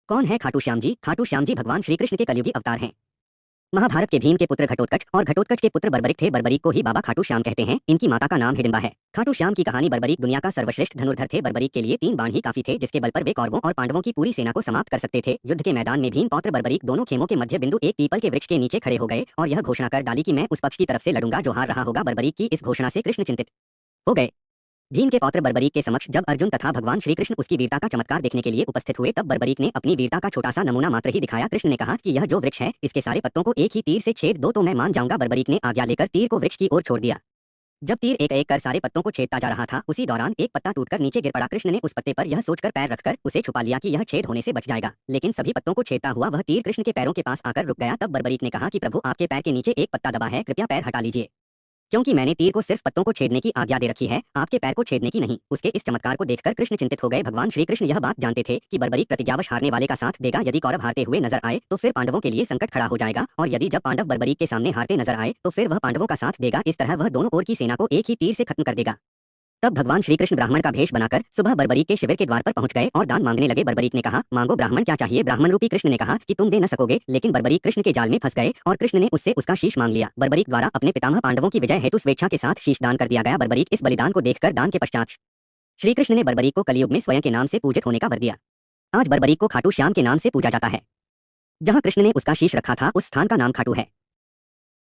कौन है खाटू श्याम जी? खाटू श्याम जी भगवान श्री कृष्ण के कलयुगी अवतार हैं। महाभारत के भीम के पुत्र घटोत्कच और घटोत्कच के पुत्र बर्बरिक थे। बर्बरिक को ही बाबा खाटू श्याम कहते हैं। इनकी माता का नाम हिडिंबा है। खाटू श्याम की कहानी बर्बरिक दुनिया का सर्वश्रेष्ठ धनुर्धर थे। बर्बरिक के लिए 3 बाण ही काफी थे, जिसके बल पर वे कौरवों और पांडवों की पूरी सेना को समाप्त कर सकते थे। युद्ध के मैदान में भीम पौत्र बर्बरिक दोनों खेमों के मध्य बिंदु एक पीपल के वृक्ष के नीचे खड़े हो गए और यह घोषणा कर डाली कि मैं उस पक्ष की तरफ से लड़ूंगा जो हार रहा होगा। बर्बरिक की इस घोषणा से कृष्ण चिंतित हो गए। भीम के पौत्र बर्बरीक के समक्ष जब अर्जुन तथा भगवान श्री कृष्ण उसकी वीरता का चमत्कार देखने के लिए उपस्थित हुए, तब बर्बरीक ने अपनी वीरता का छोटा सा नमूना मात्र ही दिखाया। कृष्ण ने कहा कि यह जो वृक्ष है, इसके सारे पत्तों को एक ही तीर से छेद दो तो मैं मान जाऊंगा। बर्बरीक ने आज्ञा लेकर तीर को वृक्ष की ओर छोड़ दिया। जब तीर एक एक कर सारे पत्तों को छेदता जा रहा था, उसी दौरान एक पत्ता टूटकर नीचे गिर पड़ा। कृष्ण ने उस पत्ते पर यह सोचकर पैर रखकर उसे छुपा लिया कि यह छेद होने से बच जाएगा, लेकिन सभी पत्तों को छेदता हुआ वह तीर कृष्ण के पैरों के पास आकर रुक गया। तब बर्बरीक ने कहा कि प्रभु, आपके पैर के नीचे एक पत्ता दबा है, कृपया पैर हटा लीजिए, क्योंकि मैंने तीर को सिर्फ पत्तों को छेदने की आज्ञा दे रखी है, आपके पैर को छेदने की नहीं। उसके इस चमत्कार को देखकर कृष्ण चिंतित हो गए। भगवान श्री कृष्ण यह बात जानते थे कि बर्बरीक प्रतिज्ञावश हारने वाले का साथ देगा। यदि कौरव हारते हुए नजर आए तो फिर पांडवों के लिए संकट खड़ा हो जाएगा, और यदि जब पांडव बर्बरीक के सामने हारते नजर आए तो फिर वह पांडवों का साथ देगा। इस तरह वह दोनों ओर की सेना को एक ही तीर से खत्म कर देगा। तब भगवान श्री कृष्ण ब्राह्मण का भेष बनाकर सुबह बर्बरीक के शिविर के द्वार पर पहुंच गए और दान मांगने लगे। बर्बरीक ने कहा, मांगो ब्राह्मण, क्या चाहिए? ब्राह्मण रूपी कृष्ण ने कहा कि तुम दे न सकोगे, लेकिन बर्बरीक कृष्ण के जाल में फंस गए और कृष्ण ने उससे उसका शीश मांग लिया। बर्बरीक द्वारा अपने पितामह पांडवों की विजय हेतु स्वेच्छा के साथ शीश दान कर दिया गया। बर्बरीक इस बलिदान को देखकर दान के पश्चात श्री कृष्ण ने बर्बरीक को कलयुग में स्वयं के नाम से पूजित होने का वर दिया। आज बर्बरीक को खाटू श्याम के नाम से पूजा जाता है। जहाँ कृष्ण ने उसका शीश रखा था, उस स्थान का नाम खाटू है।